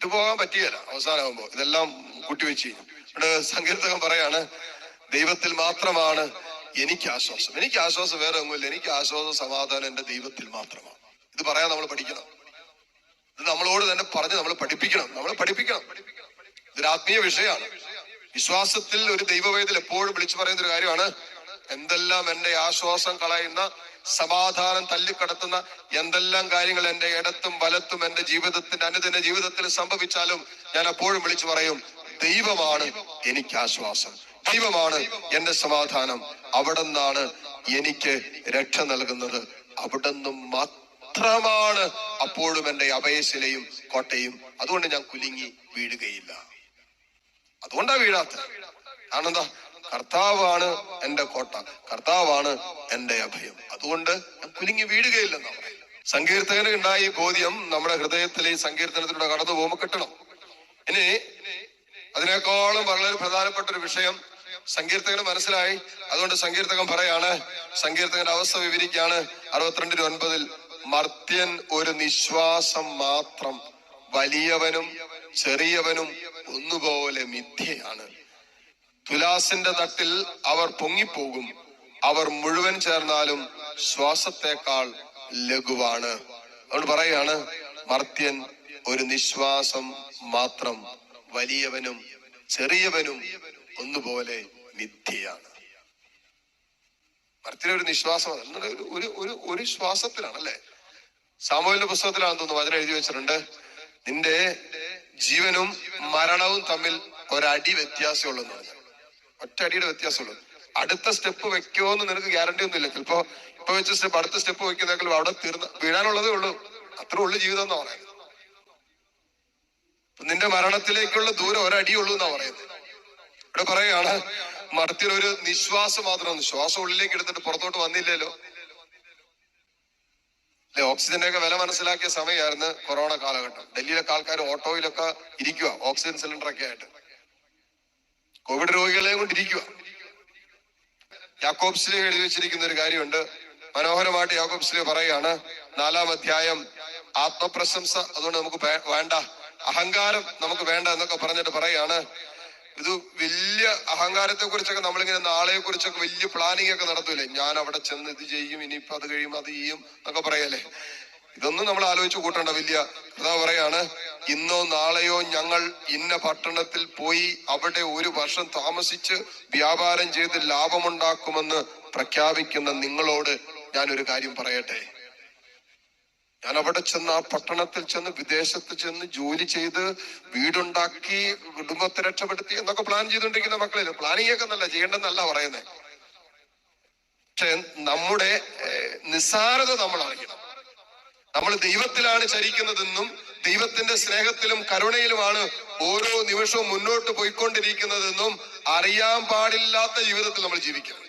വിട്ടുപോകാൻ പറ്റുകയില്ല. അവസാനമാകുമ്പോ ഇതെല്ലാം കൂട്ടിവെച്ച് ഇവിടെ സങ്കീർത്തകൻ പറയാണ്, ദൈവത്തിൽ മാത്രമാണ് എനിക്ക് ആശ്വാസം. എനിക്ക് ആശ്വാസം വേറെ ഒന്നുമില്ല. എനിക്ക് ആശ്വാസം, സമാധാനം എന്റെ ദൈവത്തിൽ മാത്രമാണ്. ഇത് പറയാൻ നമ്മൾ പഠിക്കണം. ഇത് നമ്മളോട് തന്നെ പറഞ്ഞ് നമ്മൾ പഠിപ്പിക്കണം. ഇതൊരു ആത്മീയ വിഷയമാണ്. വിശ്വാസത്തിൽ ഒരു ദൈവവേദത്തിൽ എപ്പോഴും വിളിച്ചു പറയുന്ന ഒരു കാര്യമാണ്, എന്തെല്ലാം എന്റെ ആശ്വാസം കളയുന്ന, സമാധാനം തല്ലിക്കടത്തുന്ന എന്തെല്ലാം കാര്യങ്ങൾ എന്റെ ഇടത്തും വലത്തും എന്റെ ജീവിതത്തിന്റെ അനുദിന ജീവിതത്തിൽ സംഭവിച്ചാലും ഞാൻ എപ്പോഴും വിളിച്ചു പറയും, ദൈവമാണ് എനിക്ക് ആശ്വാസം, ദൈവമാണ് എന്റെ സമാധാനം, അവിടെ നിന്നാണ് എനിക്ക് രക്ഷ നൽകുന്നത്, അവിടെ നിന്നും മാത്രമാണ് അപ്പോഴും എന്റെ അഭയശിലയും കോട്ടയും. അതുകൊണ്ട് ഞാൻ കുലുങ്ങി വീഴുകയില്ല. അതുകൊണ്ടാ വീഴാത്ത. കാരണം എന്താ? കർത്താവാണ് എന്റെ കോട്ട, കർത്താവാണ് എന്റെ അഭയം. അതുകൊണ്ട് ഞാൻ കുലുങ്ങി വീഴുകയില്ലെന്നാ പറയുന്നത്. സങ്കീർത്തകന് ഉണ്ടായ ഈ ബോധ്യം നമ്മുടെ ഹൃദയത്തിൽ ഈ സങ്കീർത്തനത്തിലൂടെ കടന്നു പോകുമ്പോൾ കിട്ടണം. ഇനി അതിനേക്കാളും വളരെ പ്രധാനപ്പെട്ട ഒരു വിഷയം സങ്കീർത്തകന് മനസ്സിലായി. അതുകൊണ്ട് സങ്കീർത്തകൻ പറയാണ്, സങ്കീർത്തകന്റെ അവസ്ഥ വിവരിക്കുകയാണ് 62:9. മർത്യൻ ഒരു നിശ്വാസം മാത്രം, വലിയവനും ചെറിയവനും ഒന്നുപോലെ മിഥ്യയാണ്. തുലാസിന്റെ തട്ടിൽ അവർ പൊങ്ങിപ്പോകും, അവർ മുഴുവൻ ചേർന്നാലും ശ്വാസത്തെക്കാൾ ലഘുവാണ്. അതുകൊണ്ട് പറയാണ്, മർത്യൻ ഒരു നിശ്വാസം മാത്രം, വലിയവനും ചെറിയവനും ഒന്നുപോലെ മിഥ്യയാണ്. മർത്യനൊരു നിശ്വാസം, ഒരു ശ്വാസത്തിലാണ് അല്ലെ. സാമുവേലിന്റെ പുസ്തകത്തിലാണെന്ന് തോന്നുന്നു വചനം എഴുതി വെച്ചിട്ടുണ്ട്, നിന്റെ ജീവനും മരണവും തമ്മിൽ ഒരടി വ്യത്യാസമുള്ളൂ എന്ന് പറഞ്ഞു. ഒറ്റ അടിയുടെ വ്യത്യാസമുള്ളൂ. അടുത്ത സ്റ്റെപ്പ് വെക്കുമോന്ന് നിനക്ക് ഗ്യാരണ്ടി ഒന്നും ഇല്ല. ചിലപ്പോ ഇപ്പൊ വെച്ച സ്റ്റെപ്പ് അടുത്ത സ്റ്റെപ്പ് വെക്കുന്നെങ്കിലും അവിടെ വീഴാനുള്ളതേ ഉള്ളൂ. അത്രേ ഉള്ളു ജീവിതം എന്നാ പറയുന്നത്. നിന്റെ മരണത്തിലേക്കുള്ള ദൂരം ഒരടിയുള്ളൂ എന്നാ പറയുന്നത്. ഇവിടെ പറയുകയാണ്, മർത്യനൊരു നിശ്വാസം മാത്രം, ശ്വാസം ഉള്ളിലേക്ക് എടുത്തിട്ട് പുറത്തോട്ട് വന്നില്ലല്ലോ. അല്ലെ, ഓക്സിജന്റെ ഒക്കെ വില മനസ്സിലാക്കിയ സമയമായിരുന്നു കൊറോണ കാലഘട്ടം. ഡൽഹിയിലൊക്കെ ആൾക്കാർ ഓട്ടോയിലൊക്കെ ഇരിക്കുക, ഓക്സിജൻ സിലിണ്ടറൊക്കെ ആയിട്ട് കോവിഡ് രോഗികളെയും കൊണ്ടിരിക്കുക. യാക്കോബ്സിലെ എഴുതി വെച്ചിരിക്കുന്ന ഒരു കാര്യമുണ്ട്, മനോഹരമായിട്ട് യാക്കോബ്സിലെ പറയാണ്, 4-ാം അധ്യായം, ആത്മപ്രശംസ അതുകൊണ്ട് നമുക്ക് വേണ്ട, അഹങ്കാരം നമുക്ക് വേണ്ട എന്നൊക്കെ പറഞ്ഞിട്ട് പറയാണ്, ഇത് വലിയ അഹങ്കാരത്തെ കുറിച്ചൊക്കെ നമ്മളിങ്ങനെ നാളെ കുറിച്ചൊക്കെ വലിയ പ്ലാനിങ് ഒക്കെ നടത്തൂലേ, ഞാൻ അവിടെ ചെന്ന് ഇത് ചെയ്യും, ഇനിയിപ്പോ അത് കഴിയും, അത് ചെയ്യും എന്നൊക്കെ പറയല്ലേ. ഇതൊന്നും നമ്മൾ ആലോചിച്ച് കൂട്ടണ്ട. വലിയ കഥ പറയാണ്, ഇന്നോ നാളെയോ ഞങ്ങൾ ഇന്ന പട്ടണത്തിൽ പോയി അവിടെ 1 വർഷം താമസിച്ച് വ്യാപാരം ചെയ്ത് ലാഭമുണ്ടാക്കുമെന്ന് പ്രഖ്യാപിക്കുന്ന നിങ്ങളോട് ഞാനൊരു കാര്യം പറയട്ടെ. ഞാൻ അവിടെ ചെന്ന് ആ പട്ടണത്തിൽ ചെന്ന് വിദേശത്ത് ചെന്ന് ജോലി ചെയ്ത് വീടുണ്ടാക്കി കുടുംബത്തെ രക്ഷപ്പെടുത്തി എന്നൊക്കെ പ്ലാൻ ചെയ്തുകൊണ്ടിരിക്കുന്ന മക്കളില്ല. പ്ലാനിങ് ഒക്കെ നല്ല ചെയ്യേണ്ടെന്നല്ല പറയുന്നത്. പക്ഷെ നമ്മുടെ നിസ്സാരത നമ്മൾ അറിയണം. നമ്മൾ ദൈവത്തിലാണ് ചരിക്കുന്നതെന്നും ദൈവത്തിന്റെ സ്നേഹത്തിലും കരുണയിലുമാണ് ഓരോ നിമിഷവും മുന്നോട്ട് പോയിക്കൊണ്ടിരിക്കുന്നതെന്നും അറിയാൻ പാടില്ലാത്ത ജീവിതത്തിൽ നമ്മൾ ജീവിക്കണം.